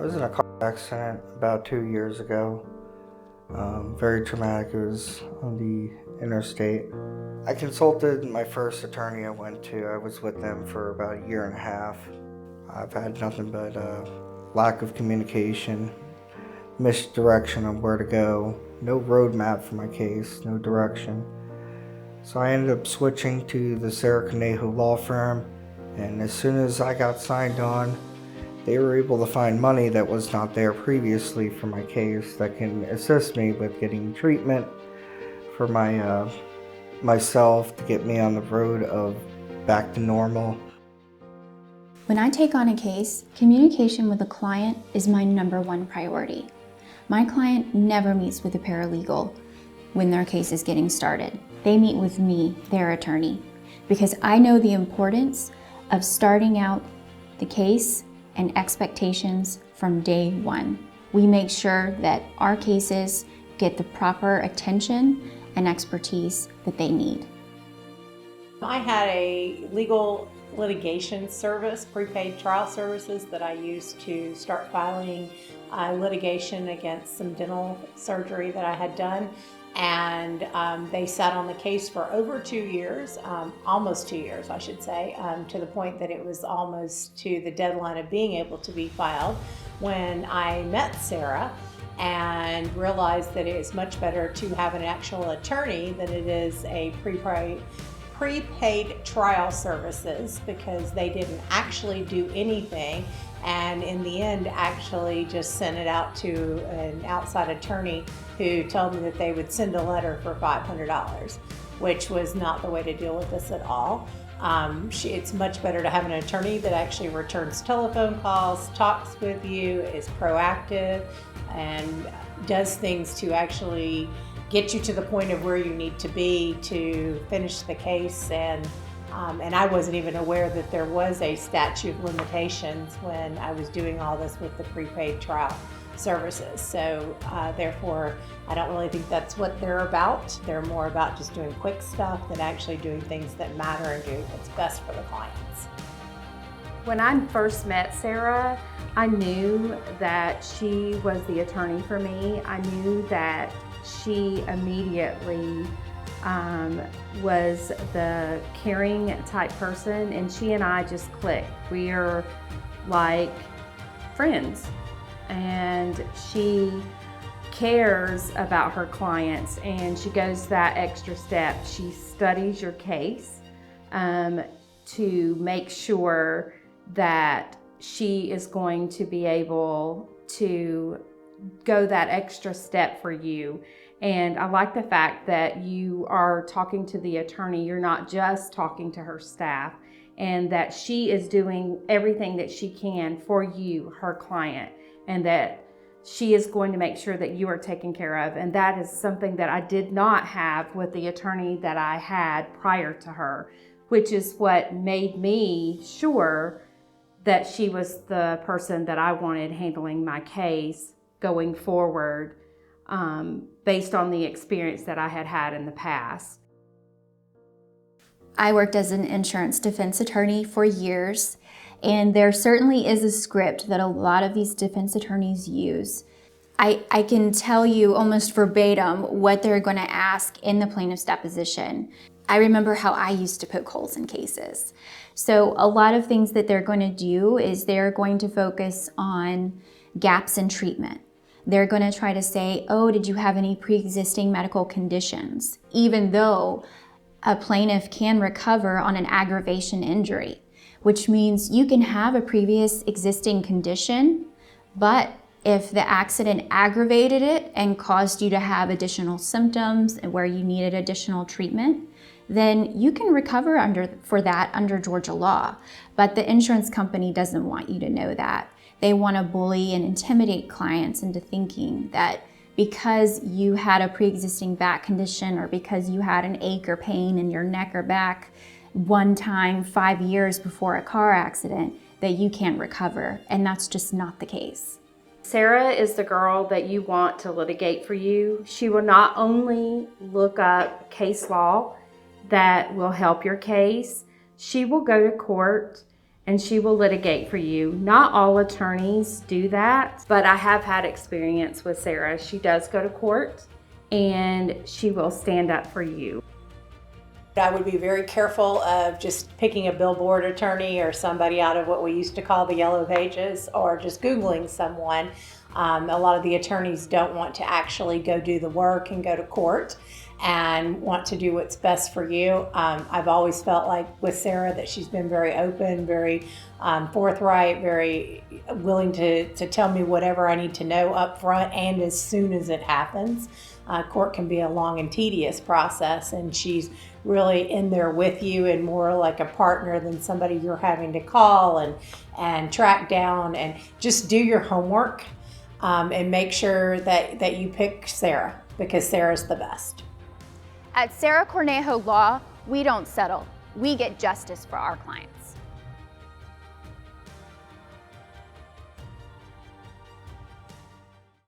I was in a car accident about 2 years ago. Very traumatic. It was on the interstate. I consulted my first attorney I went to. I was with them for about a year and a half. I've had nothing but lack of communication, misdirection on where to go, no roadmap for my case, no direction. So I ended up switching to the Sarah Cornejo law firm, and as soon as I got signed on, they were able to find money that was not there previously for my case that can assist me with getting treatment for myself to get me on the road of back to normal. When I take on a case, communication with the client is my #1 priority. My client never meets with a paralegal when their case is getting started. They meet with me, their attorney, because I know the importance of starting out the case and expectations from day one. We make sure that our cases get the proper attention and expertise that they need. I had a legal litigation service, prepaid trial services that I used to start filing litigation against some dental surgery that I had done. And they sat on the case for over 2 years, almost 2 years, I should say, to the point that it was almost to the deadline of being able to be filed when I met Sarah and realized that it is much better to have an actual attorney than it is a prepaid trial services, because they didn't actually do anything, and in the end actually just sent it out to an outside attorney who told me that they would send a letter for $500, which was not the way to deal with this at all. It's much better to have an attorney that actually returns telephone calls, talks with you, is proactive, and does things to actually get you to the point of where you need to be to finish the case. And I wasn't even aware that there was a statute of limitations when I was doing all this with the prepaid trial services. So therefore, I don't really think that's what they're about. They're more about just doing quick stuff than actually doing things that matter and do what's best for the clients. When I first met Sarah, I knew that she was the attorney for me. I knew that she immediately was the caring type person, and she and I just clicked. We're like friends, and she cares about her clients, and she goes that extra step. She studies your case to make sure that she is going to be able to go that extra step for you. And I like the fact that you are talking to the attorney. You're not just talking to her staff, and that she is doing everything that she can for you, her client, and that she is going to make sure that you are taken care of. And that is something that I did not have with the attorney that I had prior to her, which is what made me sure that she was the person that I wanted handling my case going forward, based on the experience that I had had in the past. I worked as an insurance defense attorney for years, and there certainly is a script that a lot of these defense attorneys use. I can tell you almost verbatim what they're going to ask in the plaintiff's deposition. I remember how I used to poke holes in cases. So a lot of things that they're going to do is they're going to focus on gaps in treatment. They're going to try to say, oh, did you have any pre-existing medical conditions? Even though a plaintiff can recover on an aggravation injury, which means you can have a previous existing condition, but if the accident aggravated it and caused you to have additional symptoms and where you needed additional treatment, then you can recover for that under Georgia law. But the insurance company doesn't want you to know that. They want to bully and intimidate clients into thinking that because you had a pre-existing back condition, or because you had an ache or pain in your neck or back one time 5 years before a car accident, that you can't recover. And that's just not the case. Sarah is the girl that you want to litigate for you. She will not only look up case law that will help your case, she will go to court and she will litigate for you. Not all attorneys do that, but I have had experience with Sarah. She does go to court and she will stand up for you. I would be very careful of just picking a billboard attorney or somebody out of what we used to call the yellow pages, or just Googling someone. A lot of the attorneys don't want to actually go do the work and go to court and want to do what's best for you. I've always felt like with Sarah that she's been very open, very forthright, very willing to tell me whatever I need to know up front and as soon as it happens. Court can be a long and tedious process, and she's really in there with you and more like a partner than somebody you're having to call and track down. And just do your homework and make sure that you pick Sarah, because Sarah's the best. At Sarah Cornejo Law, we don't settle. We get justice for our clients.